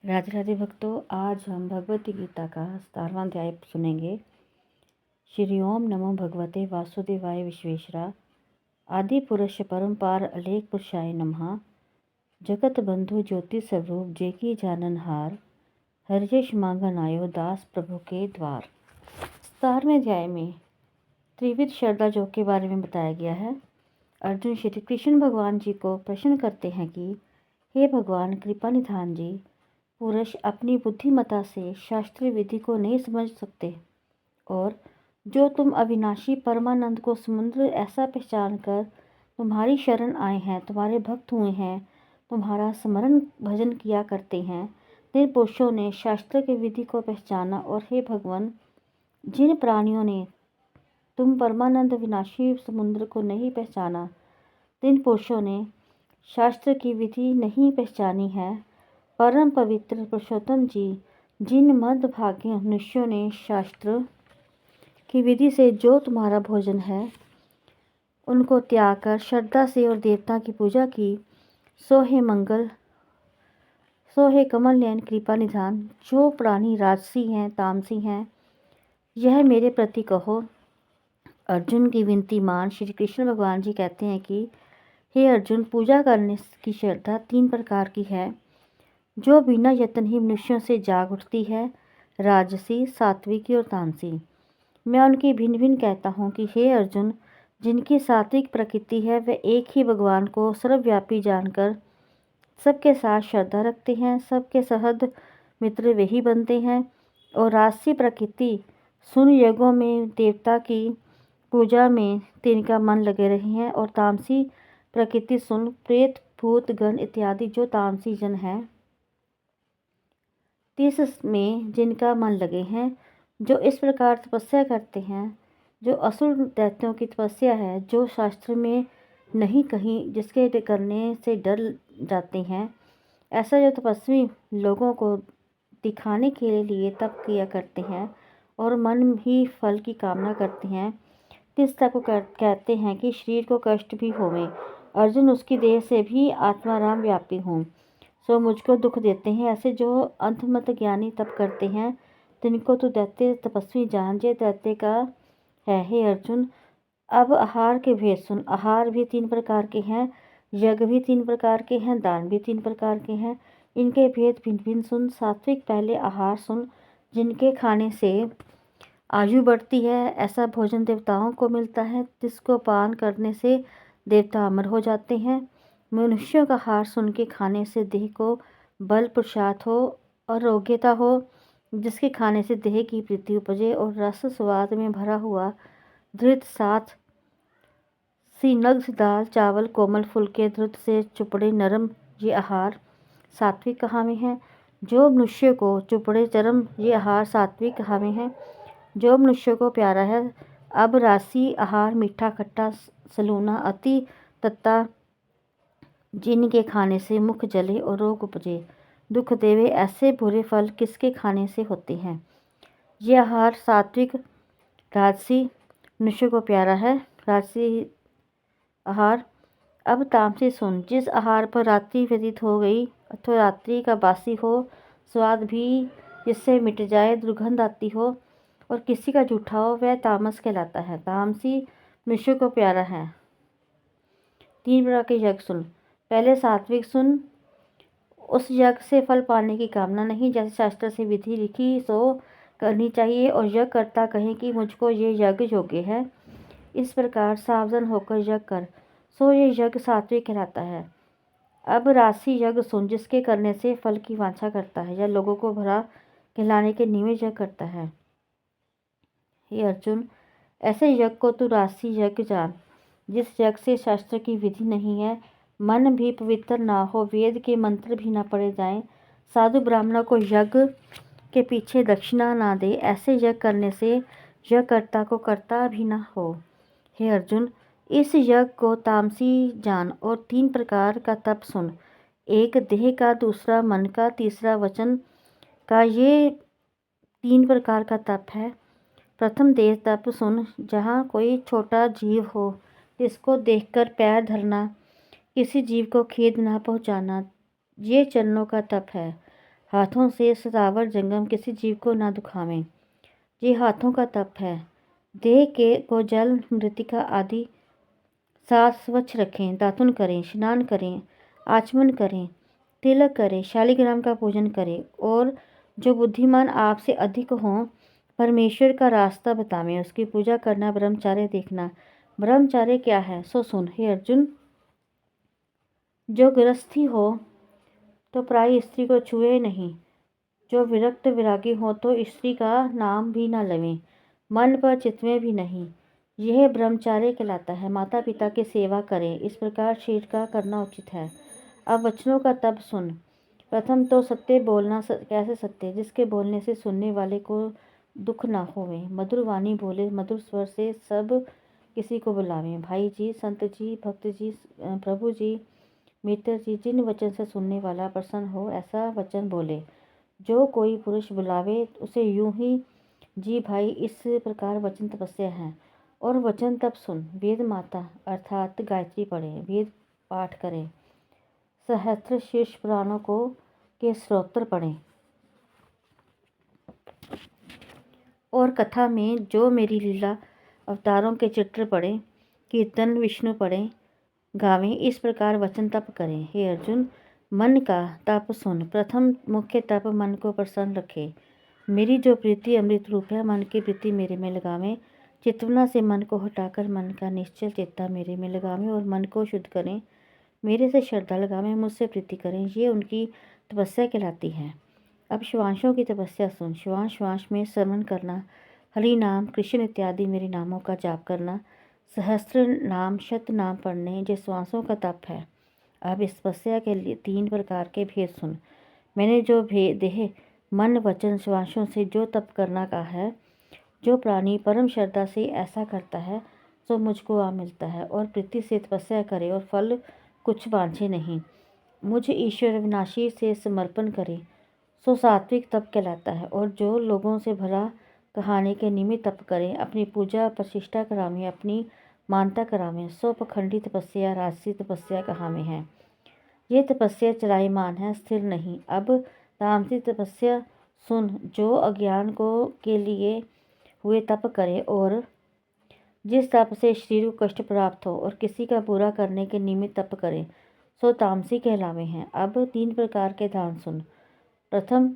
राधे राधे भक्तों, आज हम भगवत गीता का 17वां अध्याय सुनेंगे। श्री ओम नमो भगवते वासुदेवाय विश्वेश्वरा आदि पुरुष परम्पार अलेख पुरुषाय नमः। जगत बंधु ज्योति स्वरूप जेकी जाननहार, हरियश मांगन आयो दास प्रभु के द्वार। 17वें अध्याय में त्रिविध श्रद्धा योग के बारे में बताया गया है। अर्जुन श्री कृष्ण भगवान जी को प्रश्न करते हैं कि हे भगवान कृपा निधान जी, पुरुष अपनी बुद्धिमत्ता से शास्त्रीय विधि को नहीं समझ सकते और जो तुम अविनाशी परमानंद को समुद्र ऐसा पहचान कर तुम्हारी शरण आए हैं, तुम्हारे भक्त हुए हैं, तुम्हारा स्मरण भजन किया करते हैं, जिन पुरुषों ने शास्त्र की विधि को पहचाना। और हे भगवान, जिन प्राणियों ने तुम परमानंद विनाशी समुद्र को नहीं पहचाना, जिन पुरुषों ने शास्त्र की विधि नहीं पहचानी है, परम पवित्र पुरुषोत्तम जी, जिन मध्यभागी मनुष्यों ने शास्त्र की विधि से जो तुम्हारा भोजन है उनको त्याग कर श्रद्धा से और देवता की पूजा की, सो हे मंगल, सो हे कमल नयन कृपा निधान। जो प्राणी राजसी हैं, तामसी हैं, यह मेरे प्रति कहो। अर्जुन की विनती मान श्री कृष्ण भगवान जी कहते हैं कि हे अर्जुन, पूजा करने की श्रद्धा 3 प्रकार की है, जो बिना यत्न ही मनुष्यों से जाग उठती है, राजसी, सात्विकी और तामसी। मैं उनकी भिन्न भिन्न कहता हूँ कि हे अर्जुन, जिनकी सात्विक प्रकृति है वे एक ही भगवान को सर्वव्यापी जानकर सबके साथ श्रद्धा रखते हैं, सबके सहद मित्र वे ही बनते हैं। और राजसी प्रकृति सुन यज्ञों में, देवता की पूजा में तिनका मन लगे रहे हैं। और तामसी प्रकृति सुन प्रेत, भूत, गण इत्यादि जो तामसी जन हैं, तीस में जिनका मन लगे हैं, जो इस प्रकार तपस्या करते हैं, जो असुर दैत्यों की तपस्या है, जो शास्त्र में नहीं कहीं, जिसके करने से डर जाते हैं, ऐसा जो तपस्वी लोगों को दिखाने के लिए तप किया करते हैं और मन ही फल की कामना करते हैं, तिस तक को कहते हैं कि शरीर को कष्ट भी होवे, अर्जुन उसकी देह से भी आत्माराम व्यापी हूँ, सो मुझको दुख देते हैं। ऐसे जो अंतमत ज्ञानी तप करते हैं, तिनको तो दैत्य तपस्वी जान जे दैत्य का है। हे अर्जुन, अब आहार के भेद सुन। आहार भी 3 प्रकार के हैं, यज्ञ भी 3 प्रकार के हैं, दान भी 3 प्रकार के हैं। इनके भेद भिन्न भिन्न सुन। सात्विक पहले आहार सुन, जिनके खाने से आयु बढ़ती है, ऐसा भोजन देवताओं को मिलता है, जिसको पान करने से देवता अमर हो जाते हैं। मनुष्यों का आहार सुन के खाने से देह को बल पुरुषार्थ हो और आरोग्यता हो, जिसके खाने से देह की प्रीति उपजे और रस स्वाद में भरा हुआ धृत साथ सीनग्ध दाल चावल कोमल फुलके धृत से चुपड़े नरम, ये आहार सात्विक कहावे हैं। जो मनुष्य को चुपड़े चरम, ये आहार सात्विक कहावे हैं। जो मनुष्य को प्यारा है। अब राशि आहार मीठा खट्टा सलूना अति तत्ता, जिनके खाने से मुख जले और रोग उपजे, दुख देवे, ऐसे बुरे फल किसके खाने से होते हैं। यह आहार सात्विक। राजसी मनुष्य को प्यारा है, राजसी आहार। अब तामसी सुन। जिस आहार पर रात्रि व्यतीत हो गई अथवा रात्रि का बासी हो, स्वाद भी जिससे मिट जाए, दुर्गंध आती हो और किसी का जूठा हो, वह तामस कहलाता है। तामसी मनुष्य को प्यारा है। 3 प्रकार के यज्ञ सुन। पहले सात्विक सुन। उस यज्ञ से फल पाने की कामना नहीं, जैसे शास्त्र से विधि लिखी सो करनी चाहिए और यज्ञ करता कहे कि मुझको ये यज्ञ योग्य है, इस प्रकार सावधान होकर यज्ञ कर, सो ये यज्ञ सात्विक कहलाता है। अब राशि यज्ञ सुन, जिसके करने से फल की वांछा करता है या लोगों को भला कहलाने के निमित्त यज्ञ करता है। हे अर्जुन, ऐसे यज्ञ को तू राशि यज्ञ जान, जिस यज्ञ से शास्त्र की विधि नहीं है, मन भी पवित्र ना हो, वेद के मंत्र भी ना पढ़े जाएं, साधु ब्राह्मणों को यज्ञ के पीछे दक्षिणा ना दे, ऐसे यज्ञ करने से यज्ञकर्ता को कर्ता भी ना हो। हे अर्जुन, इस यज्ञ को तामसी जान और 3 प्रकार का तप सुन। एक देह का, दूसरा मन का, तीसरा वचन का, ये 3 प्रकार का तप है। प्रथम देह तप सुन। जहाँ कोई छोटा जीव हो, जिसको देखकर पैर धरना, किसी जीव को खेद ना पहुँचाना, ये चरणों का तप है। हाथों से सतावर जंगम किसी जीव को ना दुखावें। ये हाथों का तप है। देह के को जल मृतिका आदि साथ स्वच्छ रखें, दातुन करें, स्नान करें, आचमन करें, तिलक करें, शालिग्राम का पूजन करें और जो बुद्धिमान आपसे अधिक हों परमेश्वर का रास्ता बतावें। उसकी पूजा करना, ब्रह्मचार्य देखना। ब्रह्मचार्य क्या है सो सुन हे अर्जुन। जो गृहस्थी हो तो प्राय स्त्री को छुए नहीं, जो विरक्त विरागी हो तो स्त्री का नाम भी न लवें, मन पर चित्वें भी नहीं। यह ब्रह्मचार्य कहलाता है। माता पिता की सेवा करें, इस प्रकार शरीर का करना उचित है। अब वचनों का तब सुन। प्रथम तो सत्य बोलना। कैसे सत्य? जिसके बोलने से सुनने वाले को दुख ना होवे। मधुर वाणी बोले, मधुर स्वर से सब किसी को बुलावें। भाई जी, संत जी, भक्त जी, प्रभु जी, मित्र जी, जिन वचन से सुनने वाला प्रसन्न हो ऐसा वचन बोले। जो कोई पुरुष बुलावे उसे यूं ही जी भाई, इस प्रकार वचन तपस्या है। और वचन तब सुन। वेद माता अर्थात गायत्री पढ़ें, वेद पाठ करें, सहस्त्र शीर्ष पुराणों को के स्तोत्र पढ़ें और कथा में जो मेरी लीला अवतारों के चित्र पढ़ें, कीर्तन विष्णु पढ़ें, गावें। इस प्रकार वचन तप करें। हे अर्जुन, मन का तप सुन। प्रथम मुख्य तप मन को प्रसन्न रखे। मेरी जो प्रीति अमृत रूप है, मन की प्रीति मेरे में लगावें। चितवना से मन को हटाकर मन का निश्चल चेता मेरे में लगावें और मन को शुद्ध करें। मेरे से श्रद्धा लगावें, मुझसे प्रीति करें। ये उनकी तपस्या कहलाती है। अब शिवांशों की तपस्या सुन। श्वास श्वास में श्रवण करना, हरि नाम, कृष्ण इत्यादि मेरे नामों का जाप करना, सहस्त्र नाम, शत नाम पढ़ने, ये श्वासों का तप है। अब इस तपस्या के लिए 3 प्रकार के भेद सुन। मैंने जो भेद देह, मन, वचन, श्वासों से जो तप करना कहा है, जो प्राणी परम श्रद्धा से ऐसा करता है सो मुझको आ मिलता है और प्रीति से तपस्या करे और फल कुछ वांछे नहीं, मुझ ईश्वर विनाशी से समर्पण करे सो सात्विक तप कहलाता है। और जो लोगों से भला कहानी के निमित्त तप करें, अपनी पूजा प्रतिष्ठा करावें, अपनी मानता करावें, सो पखंडी तपस्या राजसी तपस्या कहावे है। ये तपस्या चलायमान है, स्थिर नहीं। अब तामसी तपस्या सुन। जो अज्ञान को के लिए हुए तप करे और जिस तप से शरीर को कष्ट प्राप्त हो और किसी का बुरा करने के निमित्त तप करे सो तामसी कहलावे हैं। अब 3 प्रकार के दान सुन। प्रथम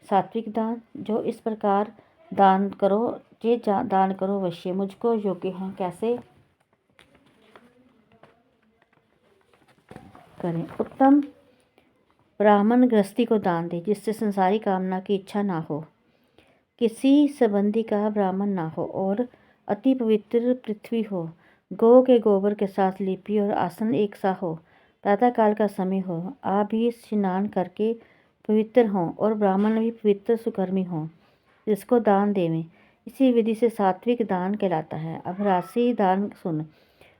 सात्विक दान। जो इस प्रकार दान करो, ये दान करो अवश्य मुझको योग्य हैं। कैसे करें? उत्तम ब्राह्मण गृहस्थी को दान दे जिससे संसारी कामना की इच्छा ना हो, किसी संबंधी का ब्राह्मण ना हो और अति पवित्र पृथ्वी हो, गौ के गोबर के साथ लिपि और आसन एक सा हो, प्रातःकाल का समय हो, आप भी स्नान करके पवित्र हों और ब्राह्मण भी पवित्र सुकर्मी हों, जिसको दान देवें। इसी विधि से सात्विक दान कहलाता है। अब राशि दान सुन।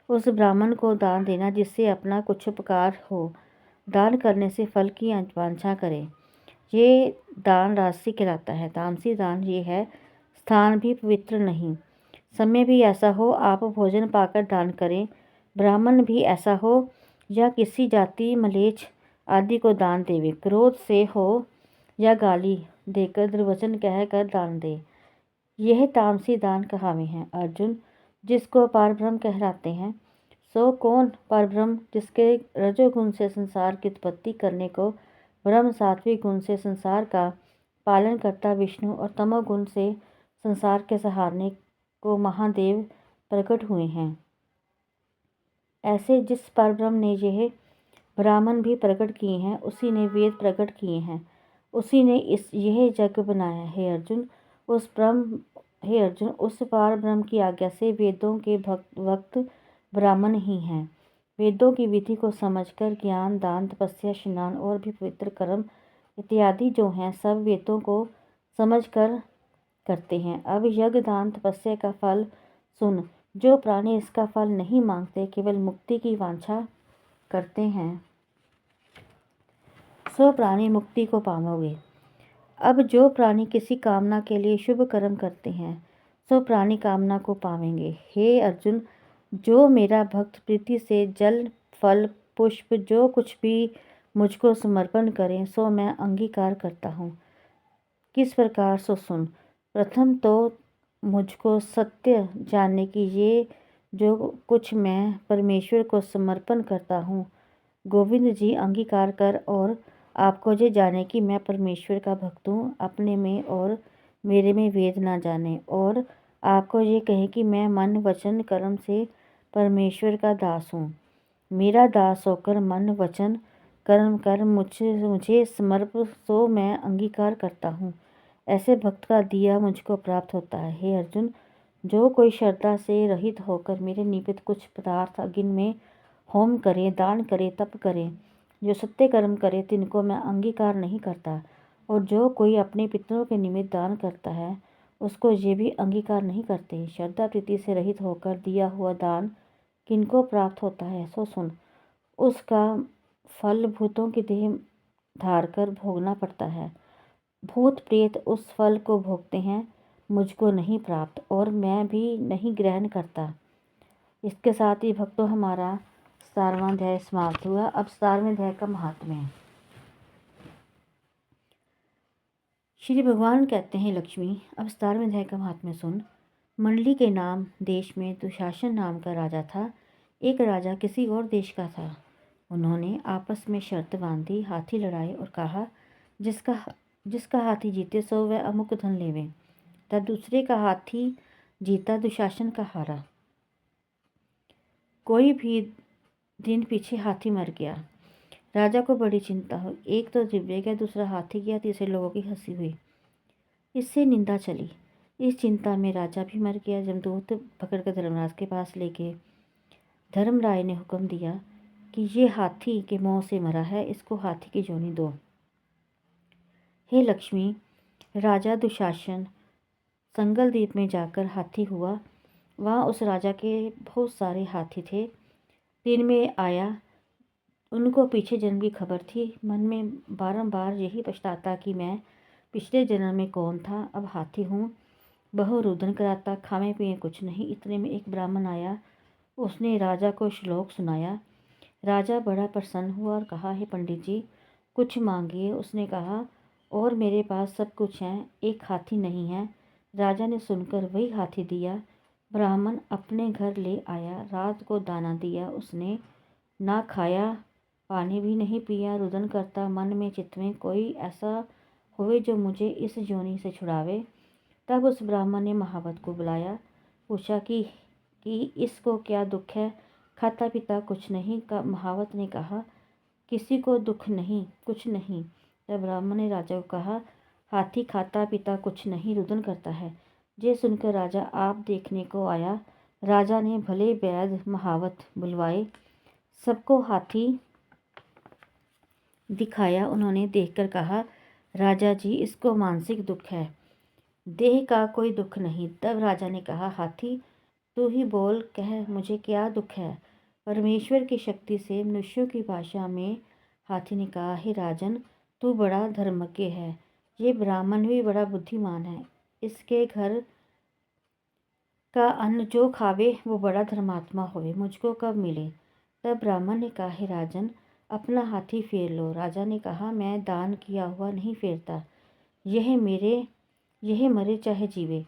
उस ब्राह्मण को दान देना जिससे अपना कुछ उपकार हो, दान करने से फल की वांछा करें, ये दान राशि कहलाता है। तामसी दान ये है, स्थान भी पवित्र नहीं, समय भी ऐसा हो आप भोजन पाकर दान करें, ब्राह्मण भी ऐसा हो या किसी जाति मलेच्छ आदि को दान देवे, क्रोध से हो या गाली देकर दुर्वचन कहकर दान दे, यह तामसी दान कहावे हैं। अर्जुन, जिसको परब्रह्म कहलाते हैं सो कौन? परब्रह्म जिसके रजोगुण से संसार की उत्पत्ति करने को ब्रह्म, सात्विक गुण से संसार का पालन करता विष्णु और तमोगुण से संसार के सहारने को महादेव प्रकट हुए हैं। ऐसे जिस परब्रह्म ने यह ब्राह्मण भी प्रकट किए हैं, उसी ने वेद प्रकट किए हैं, उसी ने यह जग बनाया है। अर्जुन, उस पार ब्रह्म की आज्ञा से वेदों के भक्त ब्राह्मण ही हैं। वेदों की विधि को समझकर ज्ञान, दान, तपस्या, स्नान और भी पवित्र कर्म इत्यादि जो हैं सब वेदों को समझकर करते हैं। अब यज्ञ, दान, तपस्या का फल सुन। जो प्राणी इसका फल नहीं मांगते, केवल मुक्ति की वांछा करते हैं, सो प्राणी मुक्ति को पाओगे। अब जो प्राणी किसी कामना के लिए शुभ कर्म करते हैं, सो प्राणी कामना को पावेंगे। हे अर्जुन, जो मेरा भक्त प्रीति से जल, फल, पुष्प जो कुछ भी मुझको समर्पण करें सो मैं अंगीकार करता हूँ। किस प्रकार सो सुन। प्रथम तो मुझको सत्य जानने की ये जो कुछ मैं परमेश्वर को समर्पण करता हूँ। गोविंद जी अंगीकार कर और आपको ये जाने कि मैं परमेश्वर का भक्त हूँ, अपने में और मेरे में वेद ना जाने। और आपको ये कहे कि मैं मन वचन कर्म से परमेश्वर का दास हूँ। मेरा दास होकर मन वचन कर्म कर मुझे समर्प सो मैं अंगीकार करता हूँ। ऐसे भक्त का दिया मुझको प्राप्त होता है। हे अर्जुन, जो कोई श्रद्धा से रहित होकर मेरे निमित्त कुछ पदार्थ अग्नि में होम करे, दान करे, तप करे, जो सत्य कर्म करे, तिनको मैं अंगीकार नहीं करता। और जो कोई अपने पितरों के निमित्त दान करता है, उसको ये भी अंगीकार नहीं करते। श्रद्धा प्रीति से रहित होकर दिया हुआ दान किनको प्राप्त होता है सो सुन। उसका फल भूतों की देह धार कर भोगना पड़ता है। भूत प्रेत उस फल को भोगते हैं, मुझको नहीं प्राप्त और मैं भी नहीं ग्रहण करता। इसके साथ ही भक्तों हमारा 17वां अध्याय समाप्त हुआ। अब 17वें अध्याय का महात्म्य। श्री भगवान कहते हैं, लक्ष्मी अब 17वें अध्याय का महात्म्य सुन। मंडली के नाम देश में दुशासन नाम का राजा था। एक राजा किसी और देश का था। उन्होंने आपस में शर्त बांधी, हाथी लड़ाए और कहा, जिसका हाथी जीते सो वह अमुक धन लेवे। तब दूसरे का हाथी जीता, दुशासन का हारा। कोई भी दिन पीछे हाथी मर गया। राजा को बड़ी चिंता हुई। एक तो दिव्य गया, दूसरा हाथी गया, तीसरे लोगों की हंसी हुई। इससे निंदा चली। इस चिंता में राजा भी मर गया। जमदूत पकड़कर धर्मराज के पास ले गए। धर्मराय ने हुक्म दिया कि ये हाथी के मुंह से मरा है, इसको हाथी की जोनी दो। हे लक्ष्मी, राजा दुशासन संगल द्वीप में जाकर हाथी हुआ। वहाँ उस राजा के बहुत सारे हाथी थे। दिन में आया, उनको पीछे जन्म की खबर थी। मन में बारंबार यही पछताता कि मैं पिछले जन्म में कौन था, अब हाथी हूँ। बहु रुदन कराता, खामे पिए कुछ नहीं। इतने में एक ब्राह्मण आया, उसने राजा को श्लोक सुनाया। राजा बड़ा प्रसन्न हुआ और कहा, हे पंडित जी, कुछ मांगिए। उसने कहा, और मेरे पास सब कुछ है, एक हाथी नहीं है। राजा ने सुनकर वही हाथी दिया। ब्राह्मण अपने घर ले आया। रात को दाना दिया, उसने ना खाया, पानी भी नहीं पिया। रुदन करता मन में चित्त में, कोई ऐसा होवे जो मुझे इस योनि से छुड़ावे। तब उस ब्राह्मण ने महावत को बुलाया, पूछा कि इसको क्या दुख है। खाता पीता कुछ नहीं का। महावत ने कहा, किसी को दुख नहीं, कुछ नहीं। तब ब्राह्मण ने राजा को कहा, हाथी खाता पीता कुछ नहीं, रुदन करता है। ये सुनकर राजा आप देखने को आया। राजा ने भले वैद्य महावत बुलवाए, सबको हाथी दिखाया। उन्होंने देखकर कहा, राजा जी, इसको मानसिक दुख है, देह का कोई दुख नहीं। तब राजा ने कहा, हाथी तू ही बोल, कह मुझे क्या दुख है। परमेश्वर की शक्ति से मनुष्यों की भाषा में हाथी ने कहा, हे राजन, तू बड़ा धर्मज्ञ है। ये ब्राह्मण भी बड़ा बुद्धिमान है। इसके घर का अन्न जो खावे वो बड़ा धर्मात्मा होवे, मुझको कब मिले। तब ब्राह्मण ने कहा, हे राजन, अपना हाथी फेर लो। राजा ने कहा, मैं दान किया हुआ नहीं फेरता, यह मरे चाहे जीवे।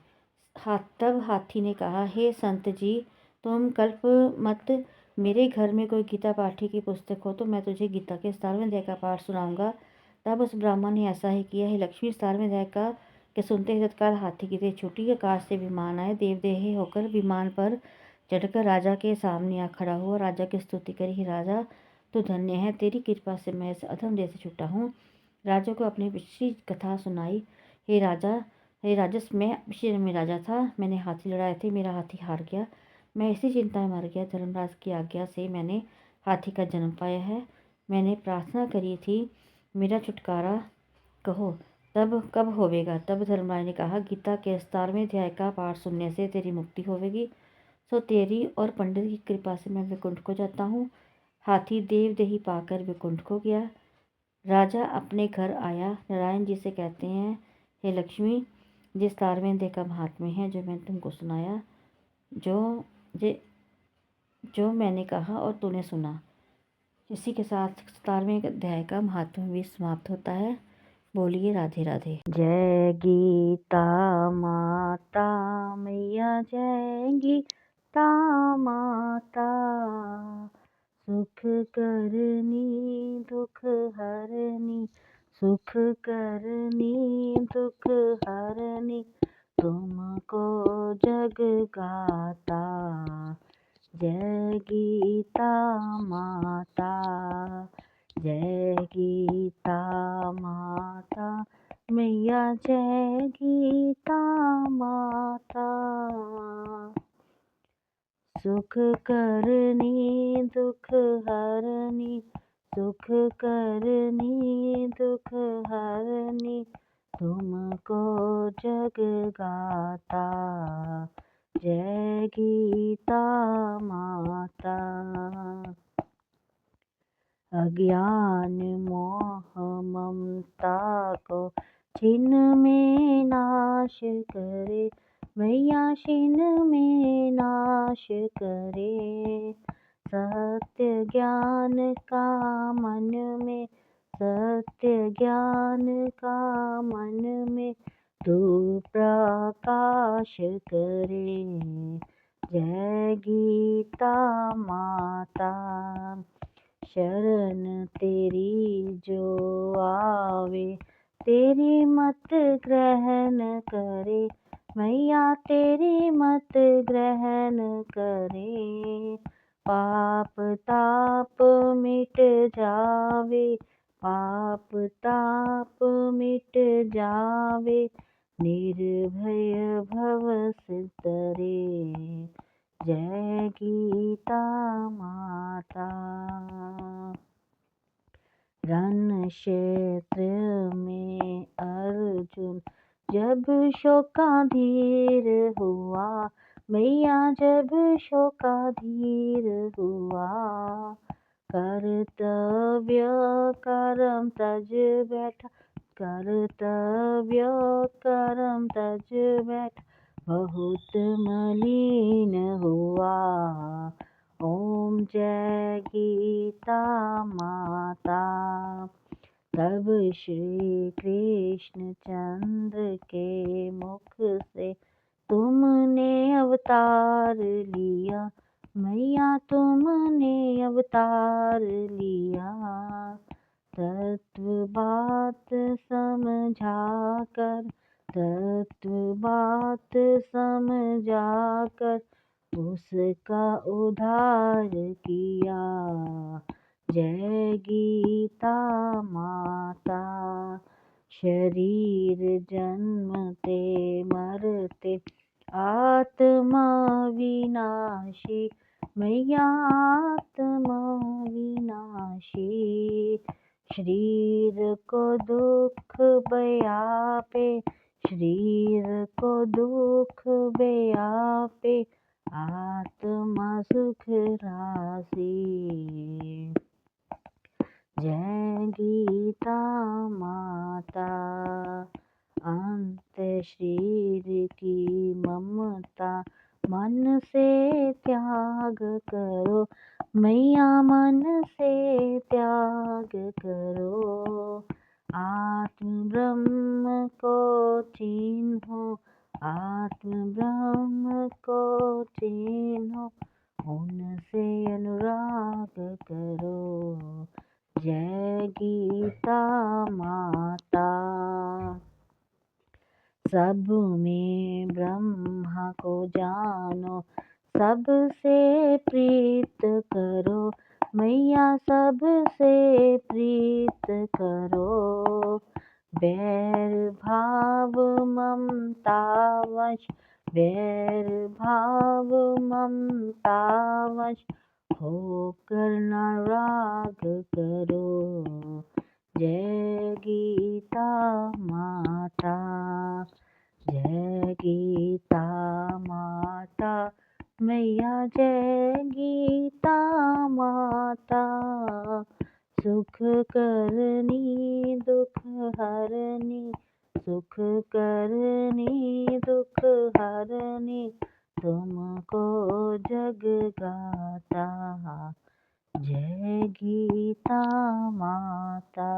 तब हाथी ने कहा, हे संत जी, तुम कल्प मत। मेरे घर में कोई गीता पाठी की पुस्तक हो तो मैं तुझे गीता के 17वें अध्याय का पाठ सुनाऊंगा। तब उस ब्राह्मण ने ऐसा ही किया। हे लक्ष्मी, 17वें अध्याय का के सुनते ही तत्काल हाथी की देह छूटी। आकाश से विमान आए, देवदेह होकर विमान पर चढ़कर राजा के सामने आ खड़ा हुआ। राजा की स्तुति करी, हे राजा, तू धन्य है, तेरी कृपा से मैं इस अधम देह से छूटा हूँ। राजा को अपनी पिछली कथा सुनाई। हे राजस, मैं पिछले जन्म में राजा था, मैंने हाथी लड़ाए थे, मेरा हाथी हार गया, मैं इसी चिंता में मर गया। धर्मराज की आज्ञा से मैंने हाथी का जन्म पाया है। मैंने प्रार्थना करी थी, मेरा छुटकारा कहो, तब कब होवेगा। तब धर्मराज ने कहा, गीता के 17वें अध्याय का पाठ सुनने से तेरी मुक्ति होवेगी। सो तेरी और पंडित की कृपा से मैं वैकुंठ को जाता हूँ। हाथी देवदेही पाकर वैकुंठ को गया। राजा अपने घर आया। नारायण जी से कहते हैं, हे लक्ष्मी, जिस 17वें अध्याय का महात्म्य है जो मैंने तुमको सुनाया, जो मैंने कहा और तूने सुना, इसी के साथ 17वें अध्याय का महात्म्य भी समाप्त होता है। बोलिए राधे राधे। जय गीता माता मैया, जय गीता माता, सुख करनी दुख हरनी, सुख करनी दुख हरनी, तुमको जग गाता। जय गीता माता, जय गीता माता मैया, जय गीता माता, सुख करनी दुख हरनी, सुख करनी दुख हरनी, तुमको जग गाता। जय गीता माता, अज्ञान मोह ममता को छिन में नाश करे, मैया छिन में नाश करे। सत्य ज्ञान का मन में, सत्य ज्ञान का मन में, तू प्रकाश करे। जय गीता माता, शरण तेरी जो आवे, तेरी मत ग्रहण करे, मैया तेरी मत ग्रहण करे। पाप ताप मिट जावे, पाप ताप मिट जावे, निर्भय भव से तरे। जय गीता माता, रण क्षेत्र में अर्जुन जब शोकाधीर हुआ, मैया जब शोकाधीर हुआ, कर्तव्य कर्म तज बैठा, कर्तव्य कर्म तज बैठा, बहुत मलिन हुआ। ओम जय गीता माता, तब श्री कृष्ण चंद्र के मुख से तुमने अवतार लिया, मैया तुमने अवतार लिया। तत्व बात समझा कर, तत्व बात समझा कर, उसका उद्धार किया। जय गीता माता, शरीर जन्मते मरते आत्मा विनाशी, मैया आत्मा विनाशी। शरीर को दुख व्यापे, शरीर को दुख व्यापे, आत्मा सुख राशि। जय गीता माता, अंत शरीर की ममता मन से त्याग करो, मैया मन से त्याग करो। आत्म ब्रह्म को चिन्हो, आत्म ब्रह्म को चिन्हो, उनसे अनुराग करो। जय गीता माता, सब में ब्रह्मा को जानो, सबसे प्रीत करो, मैया सबसे प्रीत करो। बैर भाव ममता वश, बैर भाव ममता वश, होकर न राग करो। जय गीता माता, जय गीता माता मैया, जय गीता माता, सुख करनी दुख हरनी, सुख करनी दुख हरनी, तुमको जग गाता। जय गीता माता।